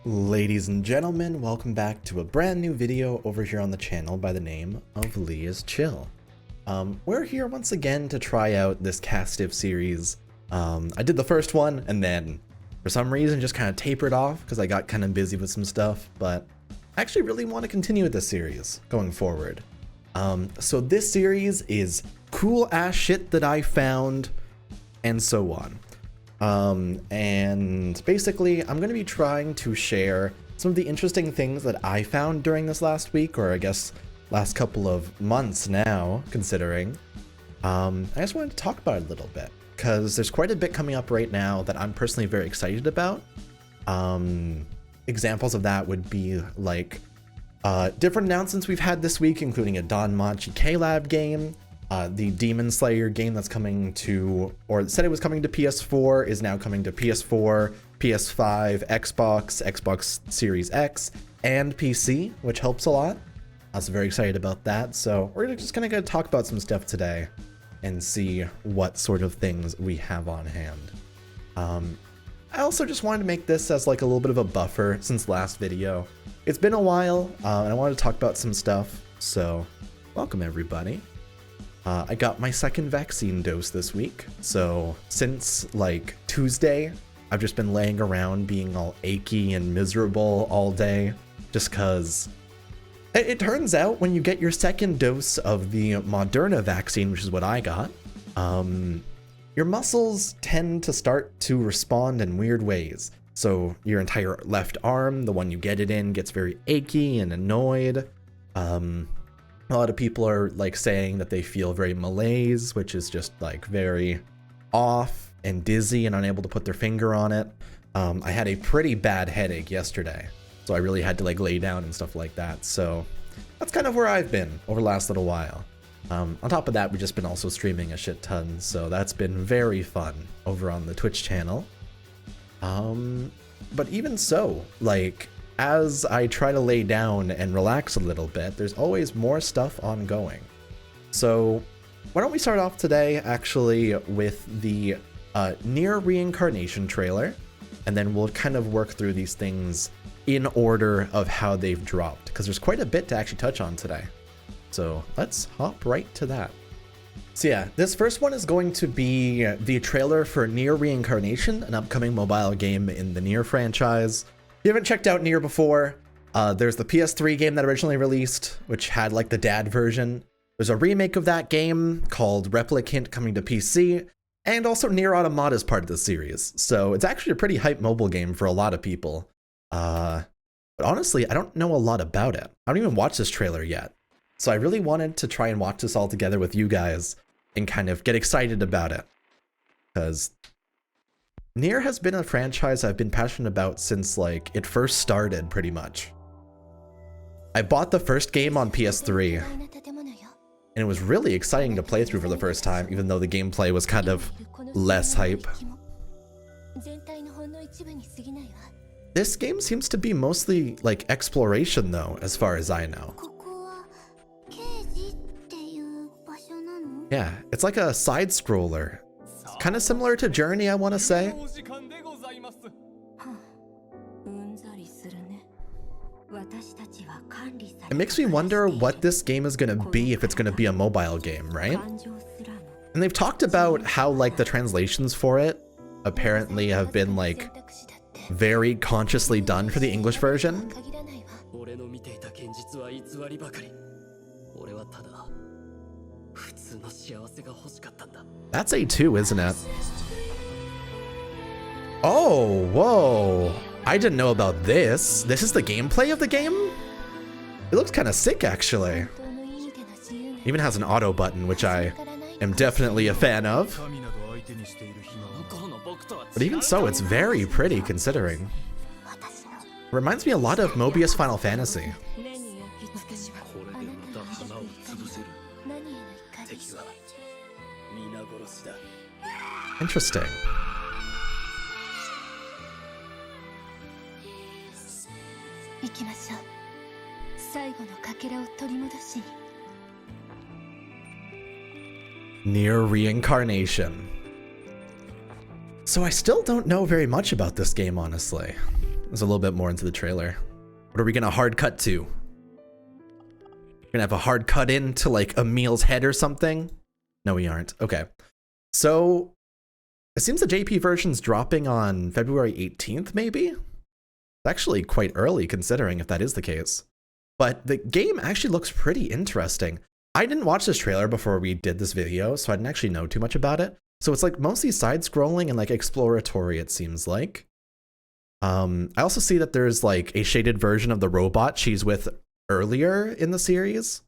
Ladies and gentlemen, welcome back to a brand new video over here on the channel by the name of LeaIsChill. We're here once again to try out this CASTIF series. I did the first one and then for some reason just kind of tapered off because I got kind of busy with some stuff, but I actually really want to continue with this series going forward. So this series is cool ass shit that I found and so on. And basically I'm going to be trying to share some of the interesting things that I found during this last week, or I guess last couple of months now, considering. I just wanted to talk about it a little bit, because there's quite a bit coming up right now that I'm personally very excited about. Examples of that would be like different announcements we've had this week, including a Danmachi K-Lab game. The Demon Slayer game that's coming to, or said it was coming to PS4, is now coming to PS4, PS5, Xbox Series X, and PC, which helps a lot. I was very excited about that, so we're just gonna go talk about some stuff today and see what sort of things we have on hand. I also just wanted to make this as like a little bit of a buffer since last video. It's been a while, and I wanted to talk about some stuff, so welcome everybody. I got my second vaccine dose this week, so since like Tuesday, I've just been laying around being all achy and miserable all day, just cause it turns out when you get your second dose of the Moderna vaccine, which is what I got, your muscles tend to start to respond in weird ways. So your entire left arm, the one you get it in, gets very achy and annoyed. A lot of people are like saying that they feel very malaise, which is just like very off and dizzy and unable to put their finger on it. I had a pretty bad headache yesterday, so I really had to like lay down and stuff like that. So that's kind of where I've been over the last little while. On top of that, we've just been also streaming a shit ton, so that's been very fun over on the Twitch channel. But even so, like, as I try to lay down and relax a little bit, there's always more stuff ongoing. So why don't we start off today actually with the Nier Reincarnation trailer, and then we'll kind of work through these things in order of how they've dropped, because there's quite a bit to actually touch on today. So let's hop right to that. So yeah, this first one is going to be the trailer for Nier Reincarnation, an upcoming mobile game in the Nier franchise. If you haven't checked out Nier before, there's the PS3 game that originally released, which had like the dad version. There's a remake of that game called Replicant coming to PC, and also Nier Automata is part of the series. So it's actually a pretty hype mobile game for a lot of people. But honestly, I don't know a lot about it. I don't even watch this trailer yet. So I really wanted to try and watch this all together with you guys and kind of get excited about it, because Nier has been a franchise I've been passionate about since like it first started, pretty much. I bought the first game on PS3, and it was really exciting to play through for the first time, even though the gameplay was kind of less hype. This game seems to be mostly like exploration though, as far as I know. Yeah, it's like a side scroller. Kind of similar to Journey, I want to say. It makes me wonder what this game is going to be, if it's going to be a mobile game, right? And they've talked about how like the translations for it apparently have been like very consciously done for the English version. That's A2, isn't it? Oh, whoa. I didn't know about this. This is the gameplay of the game? It looks kind of sick, actually. Even has an auto button, which I am definitely a fan of. But even so, it's very pretty, considering. Reminds me a lot of Mobius Final Fantasy. Interesting. Nier Reincarnation. So I still don't know very much about this game, honestly. There's a little bit more into the trailer. What are we gonna hard cut to? We're gonna have a hard cut into like Emil's head or something? No, we aren't. Okay. So it seems the JP version's dropping on February 18th, maybe? It's actually quite early considering if that is the case. But the game actually looks pretty interesting. I didn't watch this trailer before we did this video, so I didn't actually know too much about it. So it's like mostly side-scrolling and like exploratory, it seems like. I also see that there's like a shaded version of the robot she's with earlier in the series.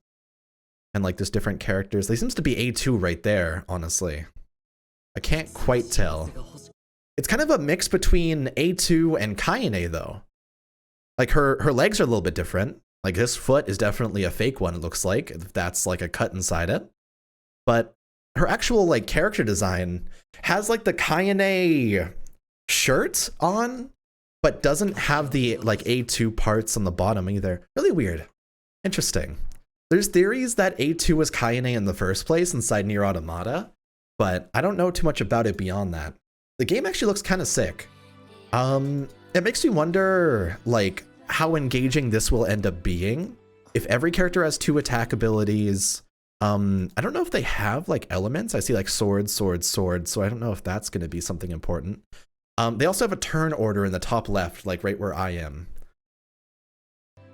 And like there's different characters. There seems to be A2 right there, honestly. I can't quite tell. It's kind of a mix between A2 and Kaine though. Like her legs are a little bit different. Like this foot is definitely a fake one, it looks like, if that's like a cut inside it. But her actual like character design has like the Kaine shirt on, but doesn't have the like A2 parts on the bottom either. Really weird. Interesting. There's theories that A2 was Kaine in the first place inside Nier Automata, but I don't know too much about it beyond that. The game actually looks kind of sick. It makes me wonder like how engaging this will end up being. If every character has 2 attack abilities, I don't know if they have like elements. I see like sword, sword, sword, so I don't know if that's going to be something important. They also have a turn order in the top left, like right where I am.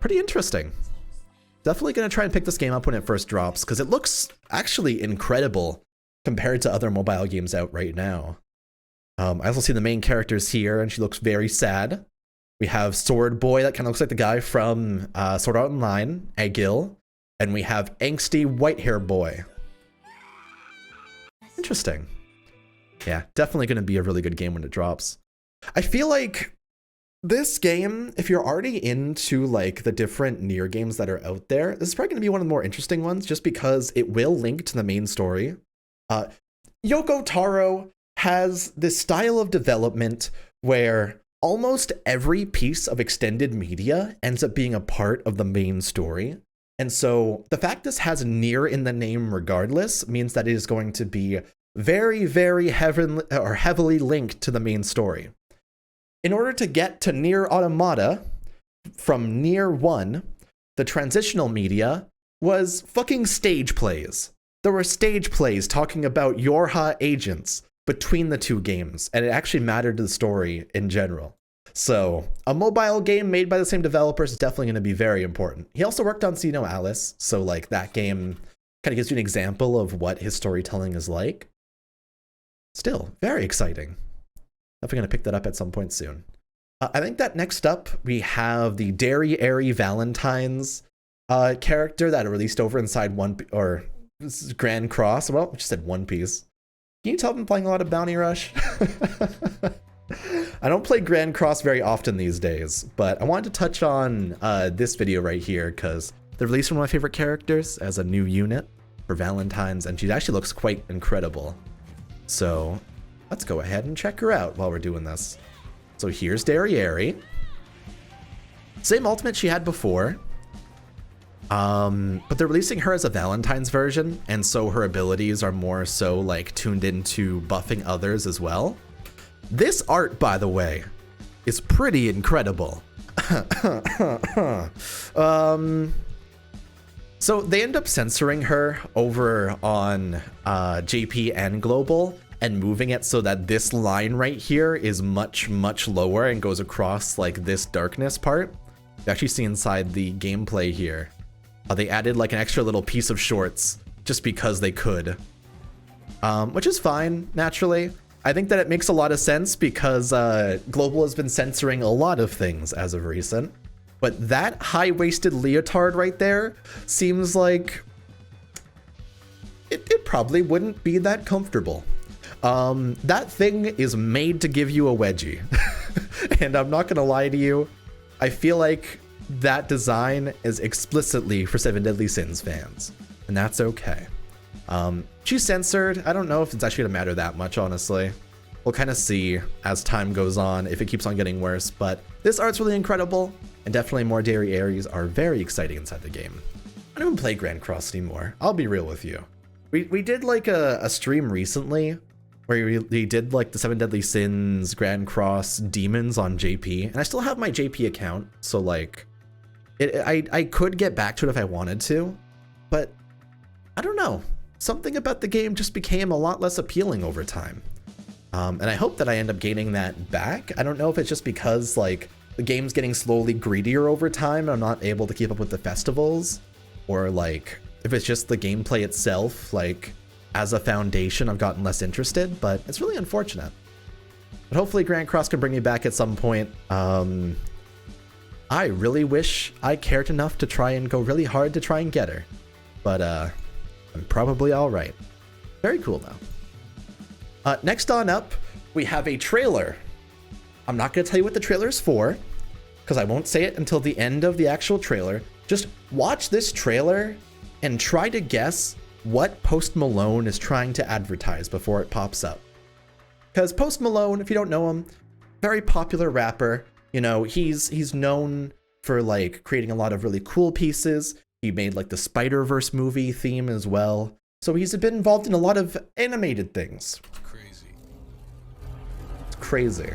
Pretty interesting. Definitely going to try and pick this game up when it first drops, because it looks actually incredible compared to other mobile games out right now. I also see the main characters here, and she looks very sad. We have Sword Boy, that kind of looks like the guy from Sword Art Online, Agil. And we have Angsty White Hair Boy. Interesting. Yeah, definitely going to be a really good game when it drops. I feel like this game, if you're already into like the different Nier games that are out there, this is probably going to be one of the more interesting ones just because it will link to the main story. Yoko Taro has this style of development where almost every piece of extended media ends up being a part of the main story. And so the fact this has Nier in the name regardless means that it is going to be very, very heavily linked to the main story. In order to get to Nier Automata from Nier 1, the transitional media was fucking stage plays. There were stage plays talking about Yorha agents between the 2 games, and it actually mattered to the story in general. So a mobile game made by the same developers is definitely going to be very important. He also worked on Xeno Alice, so like that game kind of gives you an example of what his storytelling is like. Still, very exciting. Definitely going to pick that up at some point soon. I think that next up we have the Dairy Airy Valentines character that released over inside Grand Cross. Well, I just said One Piece. Can you tell I'm playing a lot of Bounty Rush? I don't play Grand Cross very often these days, but I wanted to touch on this video right here because they released one of my favorite characters as a new unit for Valentines, and she actually looks quite incredible. So let's go ahead and check her out while we're doing this. So here's Dairy Airy. Same ultimate she had before. But they're releasing her as a Valentine's version, and so her abilities are more so like tuned into buffing others as well. This art, by the way, is pretty incredible. So they end up censoring her over on JP and Global and moving it so that this line right here is much, much lower and goes across like this darkness part. You actually see inside the gameplay here. They added like an extra little piece of shorts just because they could, which is fine, naturally. I think that it makes a lot of sense because Global has been censoring a lot of things as of recent. But that high-waisted leotard right there seems like it probably wouldn't be that comfortable. That thing is made to give you a wedgie. And I'm not gonna lie to you, I feel like that design is explicitly for Seven Deadly Sins fans, and that's okay. She's censored. I don't know if it's actually gonna matter that much, honestly. We'll kind of see as time goes on if it keeps on getting worse, but this art's really incredible, and definitely more Dairy Aries are very exciting inside the game. I don't even play Grand Cross anymore. I'll be real with you. We did like a stream recently where he did like the 7 Deadly Sins, Grand Cross, Demons on JP, and I still have my JP account, so like, I could get back to it if I wanted to, but I don't know. Something about the game just became a lot less appealing over time. And I hope that I end up gaining that back. I don't know if it's just because like the game's getting slowly greedier over time and I'm not able to keep up with the festivals, or like if it's just the gameplay itself, like as a foundation, I've gotten less interested, but it's really unfortunate. But hopefully Grand Cross can bring me back at some point. I really wish I cared enough to try and go really hard to try and get her, but I'm probably all right. Very cool though. Next on up, we have a trailer. I'm not going to tell you what the trailer is for, because I won't say it until the end of the actual trailer. Just watch this trailer and try to guess what Pokémalone is trying to advertise before it pops up. Because Pokémalone, if you don't know him, very popular rapper. You know, he's known for like creating a lot of really cool pieces. He made like the Spider-Verse movie theme as well. So he's been involved in a lot of animated things. Crazy.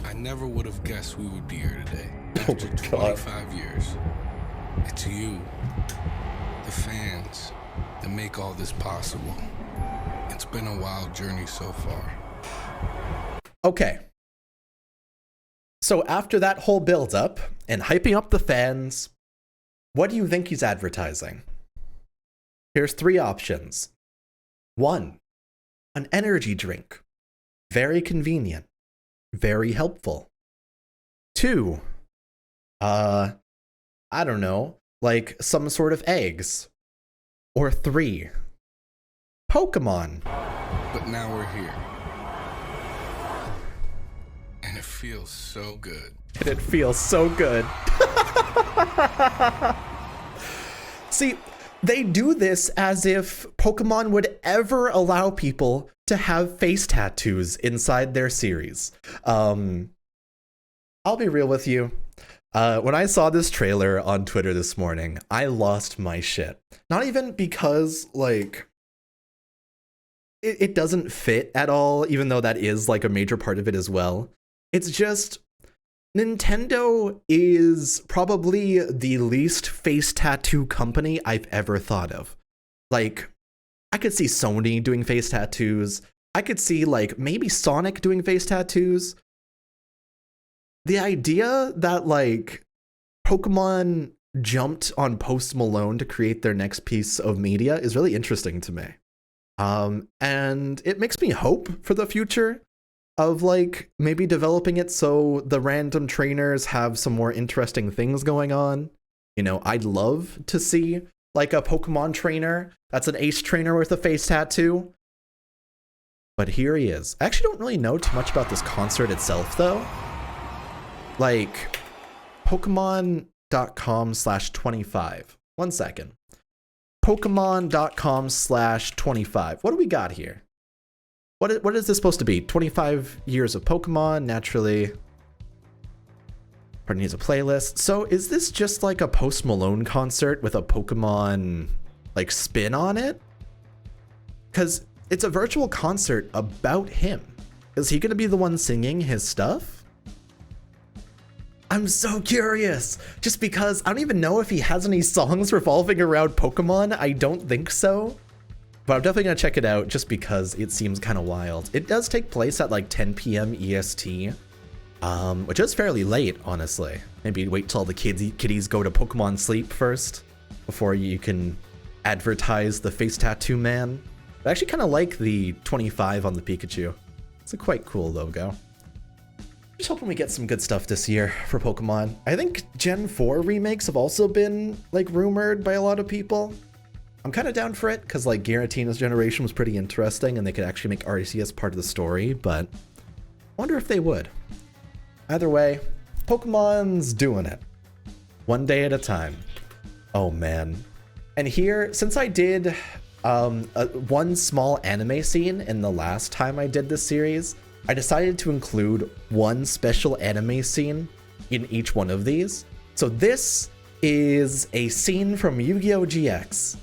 I never would have guessed we would be here today. After 25 years. It's you, the fans, that make all this possible. It's been a wild journey so far. Okay. So after that whole build-up and hyping up the fans, what do you think he's advertising? Here's 3 options. 1, an energy drink. Very convenient. Very helpful. 2, I don't know, like some sort of eggs. Or 3, Pokemon. But now we're here. And it feels so good. And it feels so good. See, they do this as if Pokemon would ever allow people to have face tattoos inside their series. I'll be real with you. When I saw this trailer on Twitter this morning, I lost my shit. Not even because, like, it doesn't fit at all, even though that is, like, a major part of it as well. It's just, Nintendo is probably the least face tattoo company I've ever thought of. Like, I could see Sony doing face tattoos. I could see, like, maybe Sonic doing face tattoos. The idea that, like, Pokemon jumped on Pokémalone to create their next piece of media is really interesting to me. And it makes me hope for the future of, like, maybe developing it so the random trainers have some more interesting things going on. You know, I'd love to see, like, a Pokemon trainer that's an ace trainer with a face tattoo. But here he is. I actually don't really know too much about this concert itself, though. Like, Pokemon.com/25. 1 second. Pokemon.com/25. What do we got here? What is this supposed to be? 25 years of Pokemon, naturally. Pardon, needs a playlist. So is this just like a Post Malone concert with a Pokemon like spin on it? Because it's a virtual concert about him. Is he going to be the one singing his stuff? I'm so curious, just because I don't even know if he has any songs revolving around Pokemon. I don't think so. But I'm definitely going to check it out just because it seems kind of wild. It does take place at like 10 p.m. EST, which is fairly late, honestly. Maybe wait till the kiddies go to Pokemon sleep first before you can advertise the face tattoo man. I actually kind of like the 25 on the Pikachu. It's a quite cool logo. Just hoping we get some good stuff this year for Pokemon. I think Gen 4 remakes have also been like rumored by a lot of people. I'm kind of down for it because like Giratina's generation was pretty interesting and they could actually make Arceus part of the story, but I wonder if they would. Either way, Pokemon's doing it. One day at a time. Oh man. And here, since I did one small anime scene in the last time I did this series, I decided to include one special anime scene in each one of these. So this is a scene from Yu-Gi-Oh! GX.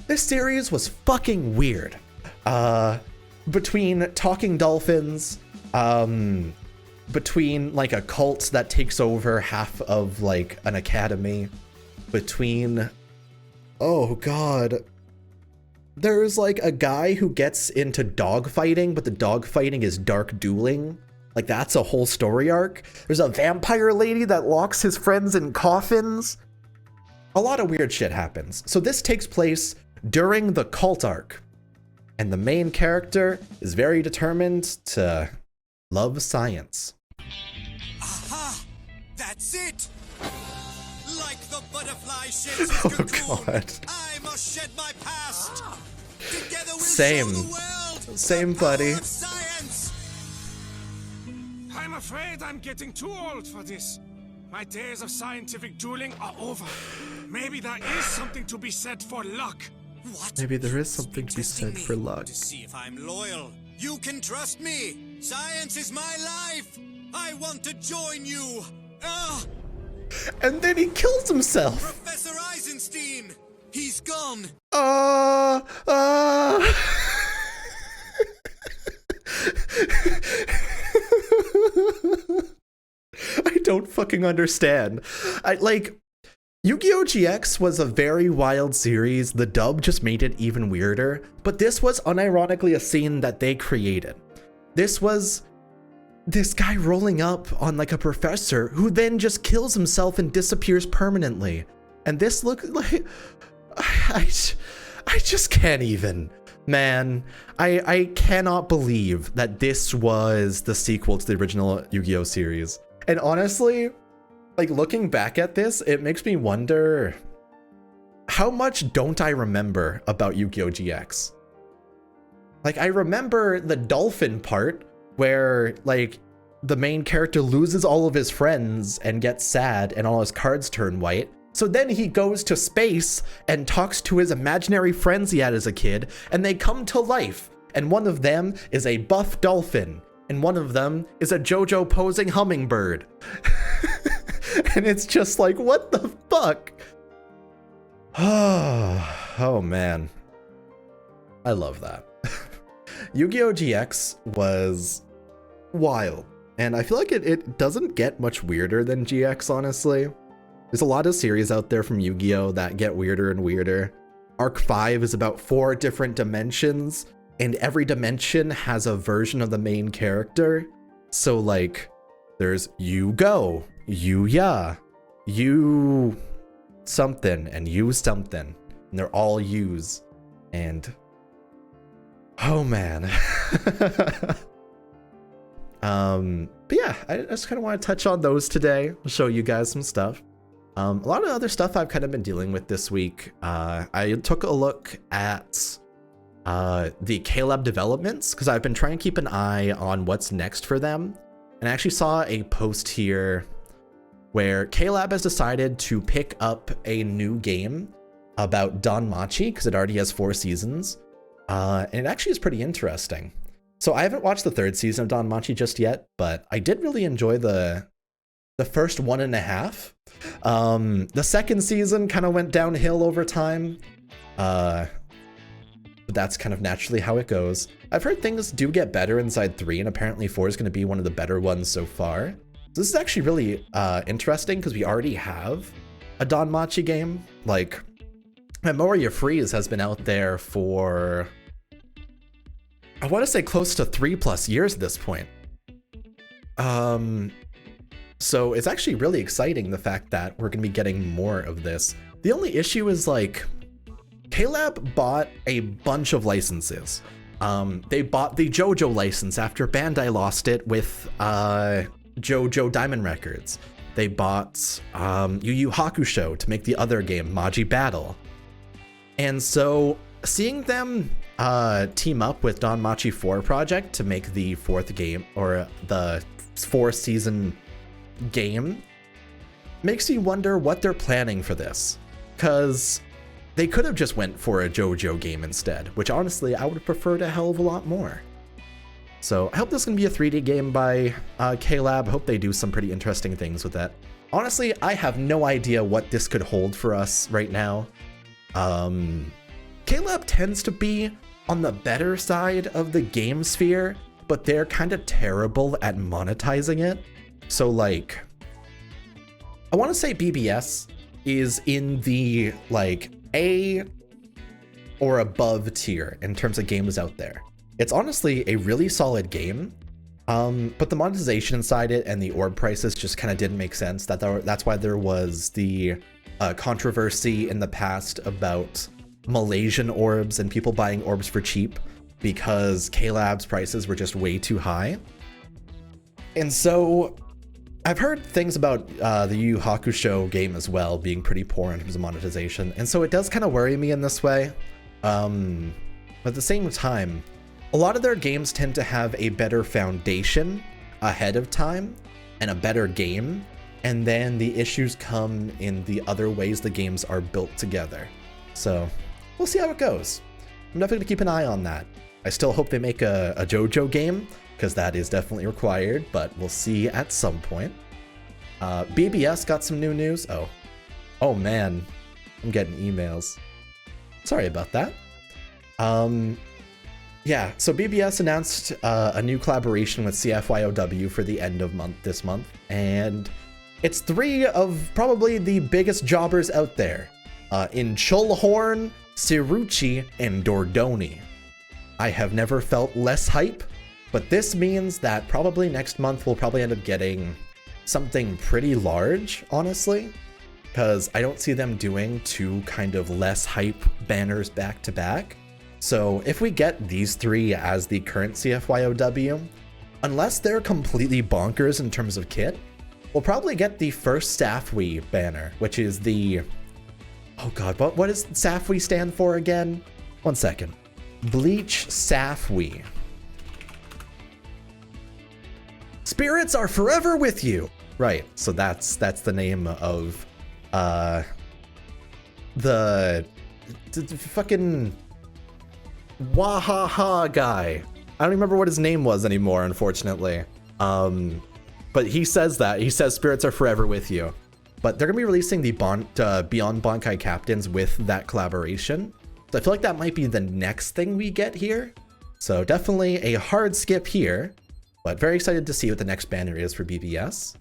This series was fucking weird. between talking dolphins, between like a cult that takes over half of like an academy, between, oh god, there's like a guy who gets into dogfighting, but the dogfighting is dark dueling. Like that's a whole story arc. There's a vampire lady that locks his friends in coffins. A lot of weird shit happens. So this takes place during the cult arc, and the main character is very determined to love science. Aha! That's it! Like the butterfly sheds its cocoon, God. I must shed my past. Together we'll Same. show the world Same, the power buddy. of science. I'm afraid I'm getting too old for this. My days of scientific dueling are over. Maybe there is something to be said for luck. What? Maybe there is something to be Testing said me for luck. to see if I'm loyal. You can trust me. Science is my life. I want to join you. And then he kills himself. Professor Eisenstein. He's gone. I don't fucking understand. Yu-Gi-Oh! GX was a very wild series. The dub just made it even weirder, but this was unironically a scene that they created. This was this guy rolling up on like a professor who then just kills himself and disappears permanently. And this looked like, I just can't even. Man, I cannot believe that this was the sequel to the original Yu-Gi-Oh! Series. And honestly, like looking back at this, it makes me wonder, how much don't I remember about Yu-Gi-Oh! GX? Like, I remember the dolphin part where like the main character loses all of his friends and gets sad and all his cards turn white. So then he goes to space and talks to his imaginary friends he had as a kid, and they come to life. And one of them is a buff dolphin, and one of them is a JoJo posing hummingbird. And it's just like, what the fuck? Oh man. I love that. Yu-Gi-Oh! GX was wild. And I feel like it doesn't get much weirder than GX, honestly. There's a lot of series out there from Yu-Gi-Oh! That get weirder and weirder. Arc 5 is about 4 different dimensions, and every dimension has a version of the main character. So like, there's you go, you ya, you something, and you something. And they're all yous. And oh man. But yeah, I just kind of want to touch on those today. I'll show you guys some stuff. A lot of other stuff I've kind of been dealing with this week. I took a look at the K-Lab developments because I've been trying to keep an eye on what's next for them. And I actually saw a post here where K-Lab has decided to pick up a new game about Danmachi because it already has 4 seasons. And it actually is pretty interesting. So I haven't watched the 3rd season of Danmachi just yet, but I did really enjoy the first 1.5. The 2nd season kind of went downhill over time. But that's kind of naturally how it goes. I've heard things do get better inside 3, and apparently 4 is going to be one of the better ones so far. So this is actually really interesting because we already have a Danmachi game. Like, Memoria Freeze has been out there for, I want to say close to 3+ years at this point. So it's actually really exciting, the fact that we're going to be getting more of this. The only issue is like, K-Lab bought a bunch of licenses. They bought the JoJo license after Bandai lost it with JoJo Diamond Records. They bought Yu Yu Hakusho to make the other game, Maji Battle. And so seeing them team up with Danmachi 4 Project to make the 4th game, or the 4th season game, makes me wonder what they're planning for this. Because they could have just went for a JoJo game instead, which honestly I would have preferred a hell of a lot more. So I hope this is going to be a 3D game by K-Lab. I hope they do some pretty interesting things with that. Honestly, I have no idea what this could hold for us right now. K-Lab tends to be on the better side of the game sphere, but they're kind of terrible at monetizing it. So like, I want to say BBS is in the like A or above tier in terms of games out there. It's honestly a really solid game, but the monetization inside it and the orb prices just kind of didn't make sense. That's why there was the controversy in the past about Malaysian orbs and people buying orbs for cheap because K-Lab's prices were just way too high. And so I've heard things about the Yu Yu Hakusho game as well being pretty poor in terms of monetization, and so it does kind of worry me in this way. But at the same time, a lot of their games tend to have a better foundation ahead of time and a better game, and then the issues come in the other ways the games are built together. So we'll see how it goes. I'm definitely gonna keep an eye on that. I still hope they make a JoJo game, because that is definitely required, but we'll see at some point. BBS got some new news. Oh man, I'm getting emails. Sorry about that. Yeah, so BBS announced a new collaboration with CFYOW for the end of this month, and it's 3 of probably the biggest jobbers out there, in Chulhorn, Siruchi, and Dordoni. I have never felt less hype, but this means that probably next month we'll probably end up getting something pretty large, honestly, because I don't see them doing 2 kind of less hype banners back to back. So if we get these 3 as the current CFYOW, unless they're completely bonkers in terms of kit, we'll probably get the first Safwi banner, which is the... Oh god, what does Safwi stand for again? One second. Bleach Safwi. Spirits are forever with you. Right, so that's the name of the fucking Wahaha guy. I don't remember what his name was anymore, unfortunately. But he says that. He says spirits are forever with you. But they're gonna be releasing the Beyond Bankai Captains with that collaboration. So I feel like that might be the next thing we get here. So definitely a hard skip here, but very excited to see what the next banner is for BBS.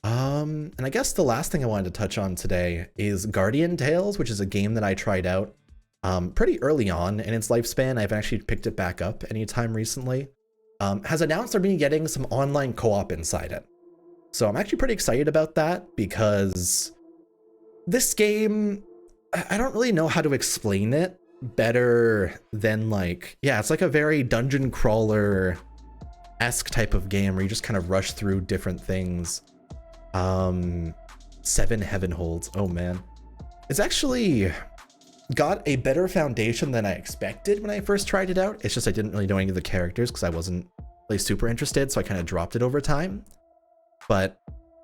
And I guess the last thing I wanted to touch on today is Guardian Tales, which is a game that I tried out pretty early on in its lifespan. I've actually picked it back up anytime recently. Has announced they're going to be getting some online co-op inside it. So I'm actually pretty excited about that because this game, I don't really know how to explain it better than like, yeah, it's like a very dungeon crawler-esque type of game where you just kind of rush through different things. 7 Heaven Holds, oh man. It's actually got a better foundation than I expected when I first tried it out. It's just I didn't really know any of the characters because I wasn't really super interested, so I kind of dropped it over time. But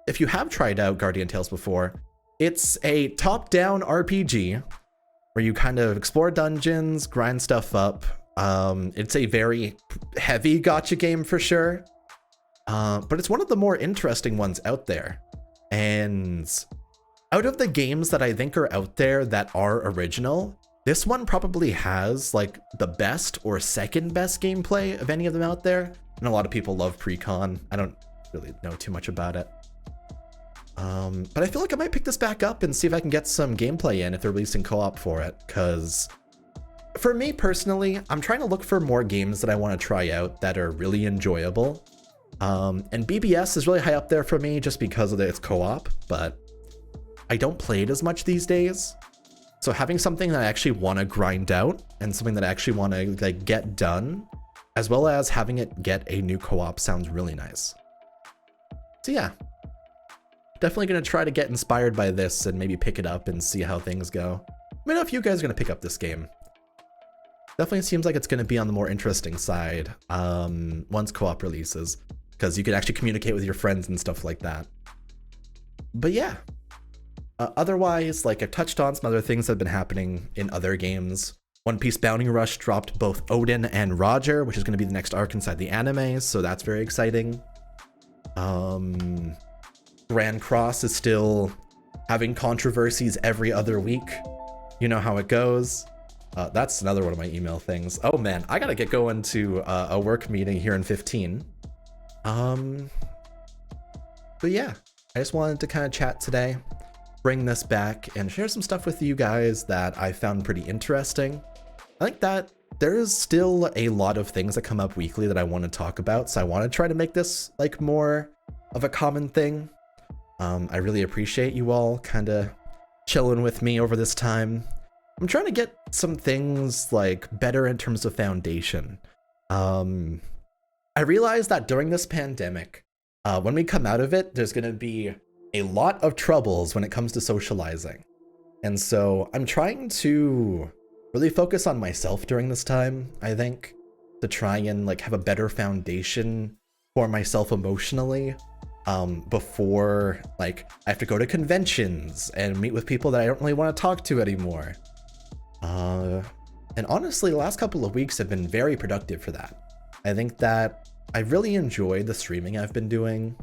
if you have tried out Guardian Tales before, it's a top-down RPG where you kind of explore dungeons, grind stuff up. It's a very heavy gacha game for sure, but it's one of the more interesting ones out there. And out of the games that I think are out there that are original, this one probably has like the best or second best gameplay of any of them out there. And a lot of people love Precon. I don't really know too much about it. But I feel like I might pick this back up and see if I can get some gameplay in if they're releasing co-op for it. Because for me personally, I'm trying to look for more games that I want to try out that are really enjoyable. And BBS is really high up there for me just because of its co-op, but I don't play it as much these days. So having something that I actually want to grind out and something that I actually want to like get done, as well as having it get a new co-op, sounds really nice. So yeah, definitely going to try to get inspired by this and maybe pick it up and see how things go. Let me know if you guys are going to pick up this game. Definitely seems like it's going to be on the more interesting side once co-op releases, because you can actually communicate with your friends and stuff like that. But yeah, otherwise, like I touched on some other things that have been happening in other games. One Piece Bounty Rush dropped both Odin and Roger, which is going to be the next arc inside the anime, so that's very exciting. Grand Cross is still having controversies every other week. You know how it goes. That's another one of my email things. Oh man, I gotta get going to a work meeting here in 15. But yeah, I just wanted to kind of chat today, bring this back, and share some stuff with you guys that I found pretty interesting. I think that there is still a lot of things that come up weekly that I want to talk about, so I want to try to make this like more of a common thing. I really appreciate you all kind of chilling with me over this time. I'm trying to get some things like better in terms of foundation. I realized that during this pandemic, when we come out of it, there's going to be a lot of troubles when it comes to socializing. And so I'm trying to really focus on myself during this time, I think, to try and like have a better foundation for myself emotionally, before like I have to go to conventions and meet with people that I don't really want to talk to anymore. And honestly, the last couple of weeks have been very productive for that. I think that I really enjoyed the streaming I've been doing.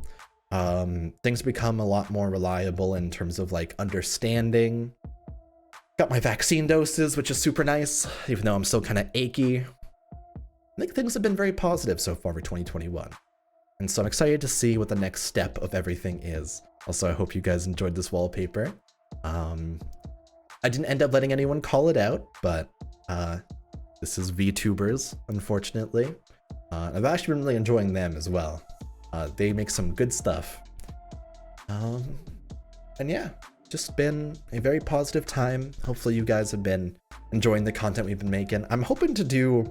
Things become a lot more reliable in terms of like understanding. Got my vaccine doses, which is super nice, even though I'm still kind of achy. I think things have been very positive so far for 2021. And so I'm excited to see what the next step of everything is. Also, I hope you guys enjoyed this wallpaper. I didn't end up letting anyone call it out, but this is VTubers, unfortunately. I've actually been really enjoying them as well. They make some good stuff. And yeah, just been a very positive time. Hopefully you guys have been enjoying the content we've been making. I'm hoping to do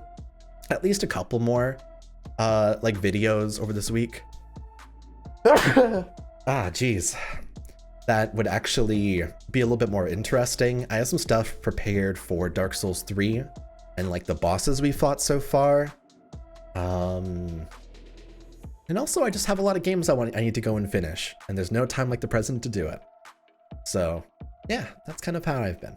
at least a couple more like videos over this week. Geez. That would actually be a little bit more interesting. I have some stuff prepared for Dark Souls 3 and like the bosses we fought so far. And also I just have a lot of games I need to go and finish, and there's no time like the present to do it. So yeah, that's kind of how I've been.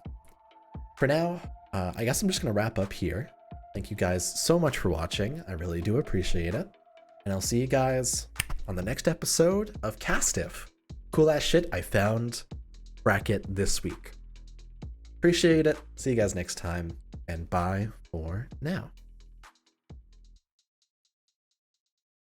For now, I guess I'm just gonna wrap up here. Thank you guys so much for watching. I really do appreciate it. And I'll see you guys on the next episode of CASTIF. Cool ass shit I found bracket this week. Appreciate it. See you guys next time, and bye for now.